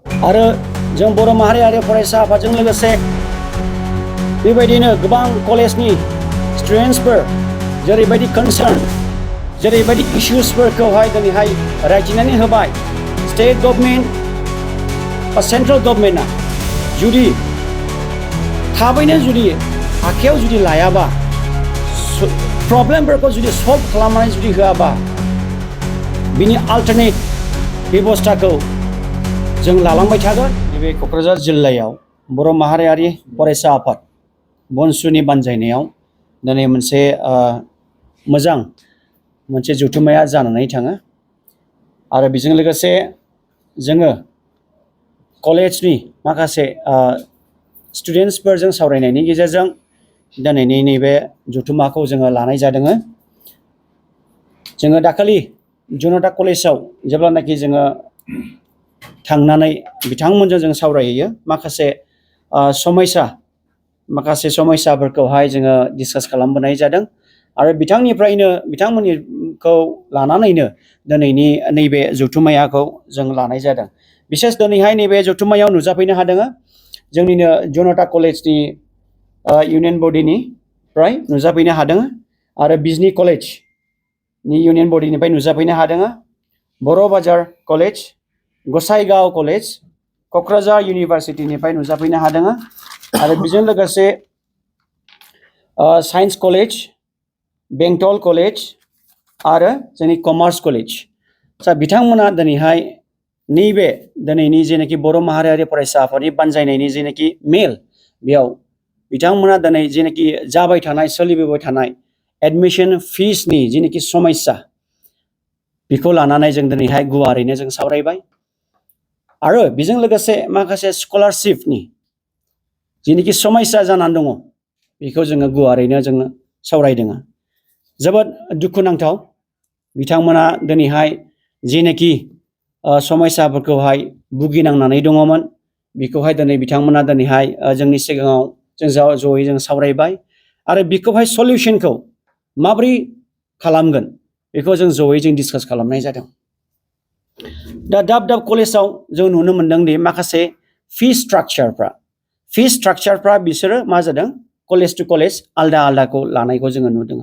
आरो जों बर' माहारियारि फरायसा आफादजों लोगोसे बेबायदिनो गोबां कलेजनि स्टुडेन्टसफोर जेरैबायदि कनसार्न जेरैबायदि इश्युसफोरखौहाय दिनैहाय रायथिनानै होबाय स्टेट गभर्नमेन्ट बा सेन्ट्रेल गभर्नमेन्टआ जुदि थाबैनो जुदि आखायाव जुदि लायाबा प्रब्लेमफोरखौ जुदि सल्भ खालामनानै जुदि होआबा बिनि अल्टारनेट बेबस्थाखौ जों लालांबाय थागोन। नैबे क'क्राझार जिल्लायाव बर' माहारियारि फरायसा आफाद बनसुनि बानजायनायाव दिनै मोनसे मोजां मोनसे जथुम्माया जानानै थाङो आरो बेजों लोगोसे जोङो कलेजनि माखासे स्टुडेन्टसफोरजों सावरायनायनि गेजेरजों दिनैनि नैबे जथुम्माखौ जोङो लानाय जादों। जोङो दाखालि जनता कलेजाव जेब्लानाखि जोङो थांनानै बिथांमोनजों जों सावरायहैयो माखासे समयसाफोरखौहाय जोङो डिसकास खालामबोनाय जादों आरो बिथांमोननिखौ लानानैनो दिनैनि नैबे जथुम्माखौ जों लानाय जादों। बिसेस दिनैहाय नैबे जथुम्मायाव नुजाफैनो हादों जोंनिनो जनता कलेजनि इउनियन बडिनिफ्राय नुजाफैनो हादों आरो बिजनि कलेजनि इउनियन बडिनिफ्राय नुजाफैनो हादों बर' बाजार कलेज गसाइगाव कलेज क'क्राझार इउनिभारसिटिनिफ्राय नुजाफैनो हादों आरो बेजों लोगोसे साइन्स कलेज बेंटल कलेज आरो जोंनि कमार्स कलेज बिथांमोना दिनैहाय नैबे दिनैनि जेनाखि बर' माहारियारि फरायसा आफादनि बानजायनायनि जेनाखि मेल बेयाव बिथांमोना दिनै जेनाखि जाबाय थानाय सोलिबोबाय थानाय एडमिशन फिसनि जेनाखि समस्या बेखौ लानानै जों दिनैहाय गुवारैनो जों सावरायबाय आरो बेजों लोगोसे माखासे स्कलारशिपनि जेनाखि समस्या जानानै दङ बेखौ जोङो गुवारैनो जोङो सावरायदों। जोबोद दुखुनांथाव बिथांमोना दिनैहाय जेनाखि समस्याफोरखौहाय भुगिनांनानै दङमोन बेखौहाय दिनै बिथांमोना दिनैहाय जोंनि सिगाङाव जों जयै जों सावरायबाय आरो बेखौहाय सलिउसनखौ माबोरै खालामगोन बेखौ जों जयै जों डिसकास खालामनाय जादों। दा दाब दाब कलेजाव जों नुनो मोनदों दि माखासे फि स्ट्राक्चारफ्रा बिसोरो मा जादों कलेज टु कलेज आलदा आलदाखौ लानायखौ जोङो नुदों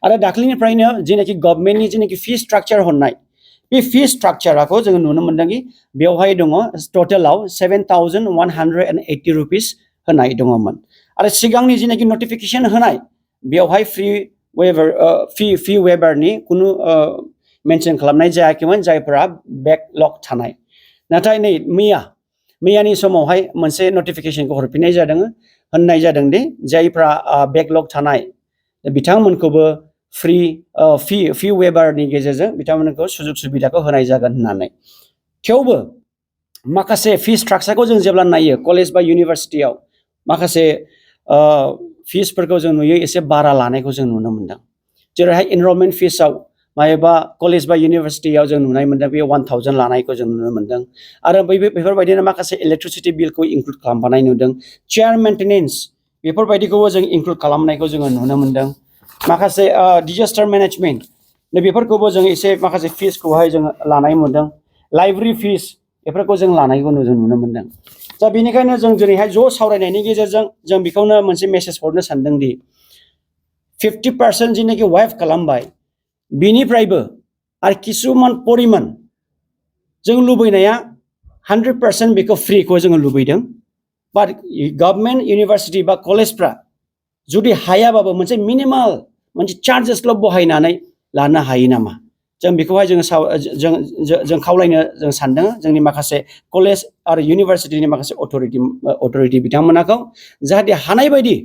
आरो दाख्लैनिफ्रायनो जेनाखि गभर्नमेन्टनि जेनाखि फि स्ट्राक्चार हरनाय बे फि स्ट्राक्चारखौ जोङो नुनो मोनदोंदि बेवहाय दङ टटेलाव 7,180 रुपिस होनाय दङमोन आरो सिगांनि जेनाखि नटिफिकेसन होनाय बेवहाय फि वेबारनि खुनु मेनसन खालामनाय जायाखैमोन जायफोरा बेकलग थानाय। नाथाय नै मैयानि समावहाय मोनसे नटिफिकेसनखौ हरफिननाय जादों होननाय जादों दि जायफ्रा बेकलग थानाय बिथांमोनखौबो फि वेबारनि गेजेरजों बिथांमोनखौ सुजुग सुबिदाखौ होनाय जागोन होननानै। थेवबो माखासे फि स्ट्राक्चारखौ जों जेब्ला नायो कलेज बा इउनिभारसिटियाव माखासे फिसफोरखौ जों नुयो एसे बारा लानायखौ जों नुनो मोनदों। जेरैहाय एनरलमेन्ट फिसआव माबेबा कलेज बा इउनिभारसिटियाव जों नुनाय मोनदों बे 1,000 लानायखौ जों नुनो मोनदों आरो बेफोरबायदिनो माखासे इलेक्ट्रिसिटि बिलखौ इंक्लुड खालामफानाय नुदों। चेयार मेन्टेनेन्स बेफोरबायदिखौबो जों इंक्लुड खालामनायखौ जोङो नुनो मोनदों। माखासे डिजास्टार मेनेजमेन्ट बेफोरखौबो जों एसे माखासे फिसखौहाय जों लानाय मोनदों। लाइब्रेरि फिस बेफोरखौ जों लानायखौ जों नुनो मोनदों। दा बेनिखायनो जों दिनैहाय ज' सावरायनायनि गेजेरजों जों बेखौनो मोनसे मेसेज हरनो सानदोंदि 50% जेनाखि वाइफ खालामबाय बिनिफ्रायबो आरो किसुमान परिमान जों लुबैनाया 100% बेखौ फ्रिखौ जोङो लुबैदों। बाट गभर्नमेन्ट इउनिभारसिटि बा कलेजफ्रा जुदि हायाबाबो मोनसे मिनिमाल मोनसे चार्जेसल' बहायनानै लानो हायो नामा जों बेखौहाय जों खावलायनो जों सानदों जोंनि माखासे कलेज आरो इउनिभारसिटिनि माखासे अथ'रिटि बिथांमोनखौ जाहाथे हानाय बायदि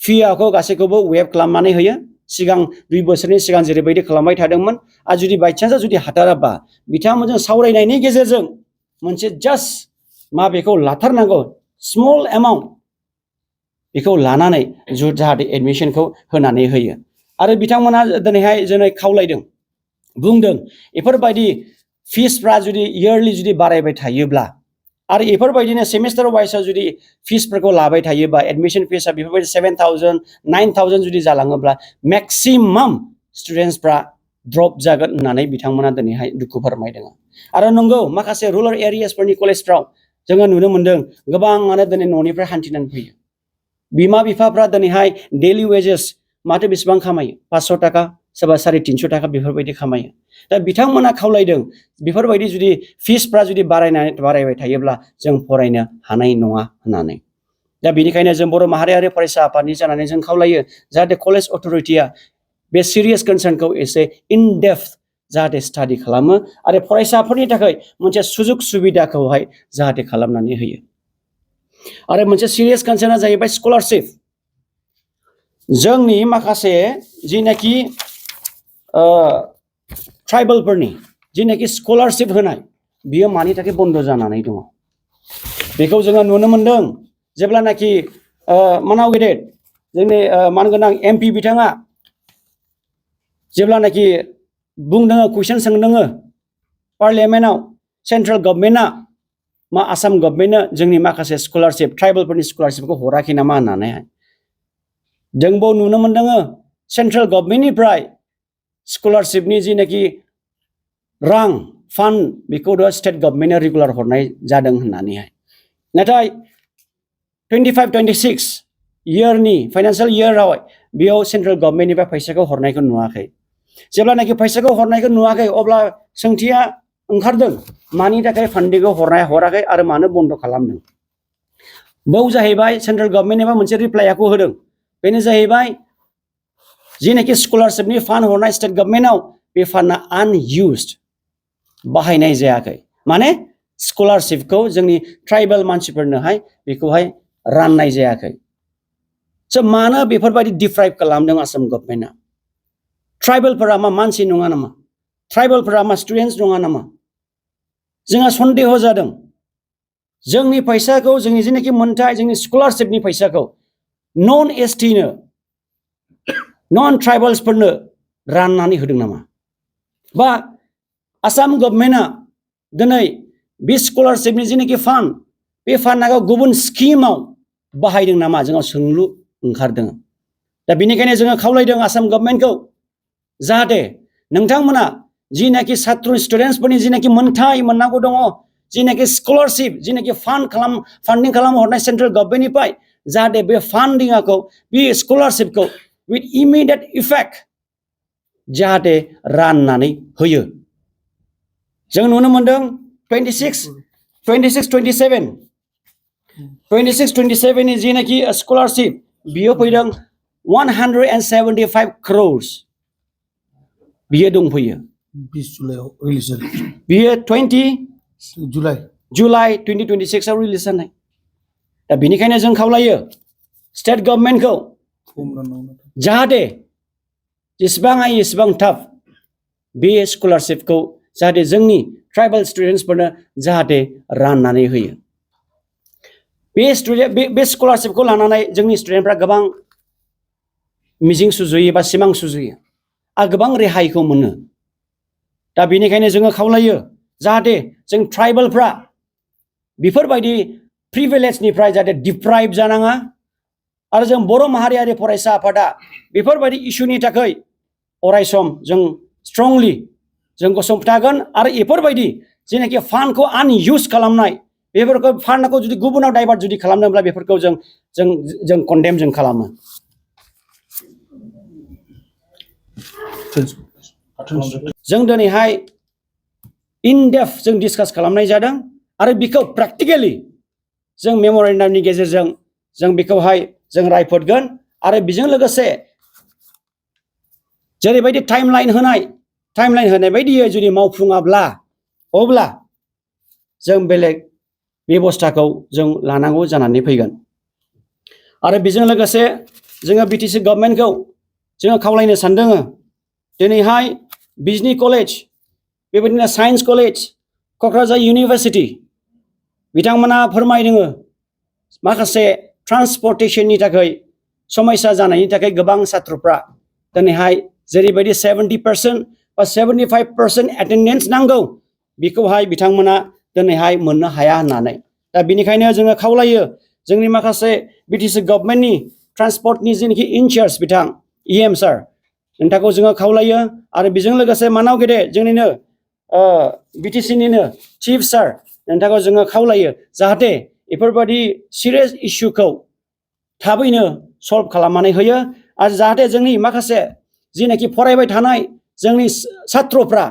फिखौ गासैखौबो वेब खालामनानै होयो। सिगां 2 बोसोरनि सिगां जेरैबायदि खालामबाय थादोंमोन आरो जुदि बायचान्सआव जुदि हाथाराबा बिथांमोनजों सावरायनायनि गेजेरजों मोनसे जास्ट बेखौ लाथारनांगौ स्मल एमाउन्ट बेखौ लानानै जाहाथे एडमिसनखौ होनानै होयो आरो बिथांमोना दिनैहाय जोंनो खावलायदों बुंदों बेफोरबायदि फिसफ्रा जुदि इयारलि जुदि बारायबाय थायोब्ला आरो बेफोरबायदिनो सेमिस्टार वाइसआव जुदि फिसफोरखौ लाबाय थायोबा एडमिसन फिसआ बेफोरबायदि 7,000 9,000 जुदि जालाङोब्ला मेक्सिमाम स्टुडेन्टसफ्रा ड्रप जागोन होननानै बिथांमोना दिनैहाय दुखु फोरमायदों। आरो नंगौ माखासे रुराल एरियासफोरनि कलेजफ्राव जोङो नुनो मोन्दों गोबाङानो दिनै न'निफ्राय हान्थिनानै फैयो बिमा बिफाफ्रा दिनैहाय डेलि वेजेस माथो बेसेबां खामायो 500 थाखा सोरबा 350 थाखा बेफोरबायदि खामायो दा बिथांमोना खावलायदों बेफोरबायदि जुदि फिसफ्रा जुदि बारायबाय थायोब्ला जों फरायनो हानाय नङा होननानै दा बेनिखायनो जों बर' माहारियारि फरायसा आफादनि जानानै जों खावलायो जाहाथे कलेज अथ'रिटिया बे सिरियास कनसार्नखौ एसे इन डेप्थ जाहाथे स्टाडि खालामो आरो फरायसाफोरनि थाखाय मोनसे सुजुग सुबिदाखौहाय जाहाथे खालामनानै होयो आरो मोनसे सिरियास कनसार्नआ जाहैबाय स्कलारशिप जोंनि माखासे जिनाखि ट्राइबेलफोरनि जिनाखि स्कलारशिप होनाय बियो मानि थाखाय बन्द जानानै दङ बेखौ जोङो नुनो मोन्दों जेब्लानाखि मानाव गेदेर जोंनि मानगोनां MP बिथाङा जेब्लानाखि बुंदों कुइसन सोंदों पार्लियामेन्टआव सेन्ट्रेल गभर्नमेन्टआ मा आसाम गभर्नमेन्टनो जोंनि माखासे स्कलारशिप ट्राइबेलफोरनि स्कलारशिपखौ हराखै नामा होननानैहाय जोंबो नुनो मोन्दों सेन्ट्रेल गभर्नमेन्टनिफ्राय स्कलारशिपनि जिनाखि रां फान्ड बेखौ स्टेट गभर्नमेन्टआ रेगुलार हरनाय जादों होननानैहाय नाथाय 25-26 इयारनि फाइनान्सियेल इयाराव बेयाव सेन्ट्रेल गभर्नमेन्टनिफ्राय फैसाखौ हरनायखौ नुवाखै जेब्लानाखि फैसाखौ हरनायखौ नुवाखै अब्ला सोंथिया ओंखारदों मानि थाखाय फान्डिंखौ हराखै आरो मानो बन्द खालामदों बाव जाहैबाय सेन्ट्रेल गभर्नमेन्टनिफ्राय मोनसे रिप्लाइखौ होदों बेनो जाहैबाय जिनाखि स्कलारशिपनि फान्ड हरनाय स्टेट गभर्नमेन्टआव बे फान्डआ आनइउज्ड बाहायनाय जायाखै माने स्कलारशिपखौ जोंनि ट्राइबेल मानसिफोरनोहाय बेखौहाय राननाय जायाखै स' मानो बेफोरबायदि डिप्राइभ खालामदों आसाम गभर्नमेन्टआ ट्राइबेलफोरा मा मानसि नङा नामा ट्राइबेलफोरा मा स्टुडेन्टस नङा नामा जोंहा सन्देह जादों जोंनि फैसाखौ जोंनि जिनाखि मोन्थाय जोंनि स्कलारशिपनि फैसाखौ नन एसटिनो नन ट्राइबेल्सफोरनो राननानै होदों नामा बा आसाम गभर्नमेन्टआ दिनै बे स्कलारशिपनि जिनाखि फान्ड बे फान्डखौ गुबुन स्किमाव बाहायदों नामा जोंनाव सोंलु ओंखारदों दा बेनिखायनो जोङो खावलायदों आसाम गभर्नमेन्टखौ जाहाथे नोंथांमोना जिनाखि सात्र स्टुडेन्टसफोरनि जिनाखि मोन्थाय मोननांगौ दङ जिनाखि स्कलारशिप जिनाखि फान्डिं खालाम हरनाय सेन्ट्रेल गभर्नमेन्टनिफ्राय जाहाथे बे फान्डिंखौ बे स्कलारशिपखौ विथ इमिडियेट इफेक्ट जाहाथे राननानै होयो जों नुनो मोन्दों 26-27 नि जिनाखि स्कलारशिप बियो फैदों 175 crores बियो दंफैयो 20 जुलाइआव रिलिज जादों बियो 20 जुलाइ 2026 आव रिलिज जानाय दा बेनिखायनो जों खावलायो स्टेट गभर्नमेन्टखौ जाहाथे जेसेबां हायो एसेबां थाब बे स्कलारशिपखौ जाहाथे जोंनि ट्राइबेल स्टुडेन्टसफोरनो जाहाथे राननानै होयो बे स्कलारशिपखौ लानानै जोंनि स्टुडेन्टफ्रा गोबां मिजिं सुजुयो बा सिमां सुजुयो आरो गोबां रेहायखौ मोनो दा बेनिखायनो जोङो खावलायो जाहाथे जों ट्राइबेलफ्रा बेफोरबायदि प्रिभिलेजनिफ्राय जाहाथे डिप्राइभ जानाङा आरो जों बर' माहारियारि फरायसा आफादा बेफोरबायदि इस्युनि थाखाय अरायसम जों स्ट्रंलि जों गसंथागोन आरो बेफोरबायदि जेनाखि फान्डखौ आनइउज खालामनाय बेफोरखौ फान्डखौ जुदि गुबुनाव डाइभार्ट जुदि खालामदोंब्ला बेफोरखौ जों कन्डेम जों खालामो जों दिनैहाय इन डेप्थ जों डिसकास खालामनाय जादों आरो बेखौ प्रेक्टिकेलि जों मेम'रेन्डामनि गेजेरजों जों बेखौहाय जों रायफोदगोन आरो बेजों लोगोसे जेरैबायदि टाइमलाइन होनाय बायदियै जुदि मावफुङाब्ला अब्ला जों बेलेग बेबस्थाखौ जों लानांगौ जानानै फैगोन आरो बेजों लोगोसे जोङो BTC गभर्नमेन्टखौ जोङो खावलायनो सानदों दिनैहाय बिजनि कलेज बेबायदिनो साइन्स कलेज क'क्राझार इउनिभारसिटि बिथांमोना फोरमायदों माखासे ट्रान्सपर्टेशननि थाखाय समस्या जानायनि थाखाय गोबां छात्रफ्रा दिनैहाय जेरैबायदि 70% बा 75% एटेन्डेन्स नांगौ बेखौहाय बिथांमोना दिनैहाय मोननो हाया होननानै दा बेनिखायनो जोङो खावलायो जोंनि माखासे BTC गभर्नमेन्टनि ट्रान्सपर्टनि जेनाखि इनचार्ज बिथां EM सार नोंथांखौ जोङो खावलायो आरो बेजों लोगोसे मानाव गेदे जोंनिनो बिटिसिनिनो चिफ सार नोंथांखौ जोङो खावलायो जाहाथे बेफोरबायदि सिरियास इस्युखौ थाबैनो सल्भ खालामनानै होयो आरो जाहाथे जोंनि माखासे जिनाखि फरायबाय थानाय जोंनि सात्रफ्रा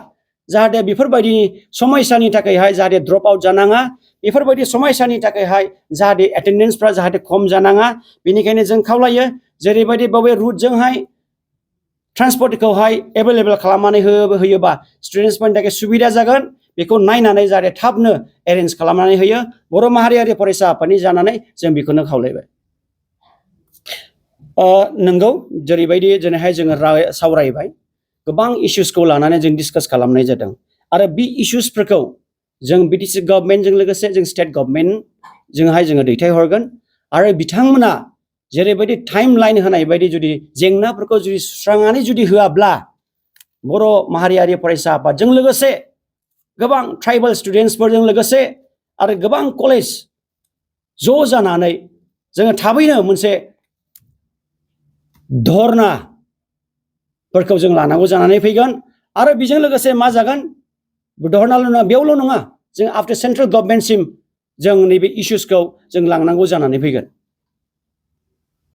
जाहाथे बेफोरबायदि समस्यानि थाखायहाय जाहाथे ड्रप आउट जानाङा बेफोरबायदि समस्यानि थाखायहाय जाहाथे एटेन्डेन्सफ्रा जाहाथे खम जानाङा बेनिखायनो जों खावलायो जेरैबायदि बबे रुटजोंहाय ट्रान्सपर्टखौहाय एभेलेबल खालामनानै होयोबा स्टुडेन्टसफोरनि थाखाय सुबिदा जागोन बेखौ नायनानै जाहाथे थाबनो एरेन्ज खालामनानै होयो बर' माहारियारि फरायसा आफादनि जानानै जों बेखौनो खावलायबाय नंगौ जेरैबायदि दिनैहाय जोङो सावरायबाय गोबां इस्युसखौ लानानै जों डिसकास खालामनाय जादों आरो बे इस्युसफोरखौ जों बिटिसि गभर्नमेन्टजों लोगोसे जों स्टेट गभर्नमेन्टजोंहाय जोङो दैथायहरगोन आरो बिथांमोना जेरैबायदि टाइम लाइन होनाय बायदि जुदि जेंनाफोरखौ जुदि सुस्रांनानै जुदि होआब्ला बर' माहारियारि फरायसा आफादजों लोगोसे गोबां ट्राइबेल स्टुडेन्टसफोरजों लोगोसे आरो गोबां कलेज ज' जानानै जोङो थाबैनो मोनसे धरनाफोरखौ जों लानांगौ जानानै फैगोन आरो बेजों लोगोसे मा जागोन धरनाल' नङा बेयावल' नङा जों आफ्टार सेन्ट्रेल गभर्नमेन्टसिम जों नैबे इस्युसखौ जों लांनांगौ जानानै फैगोन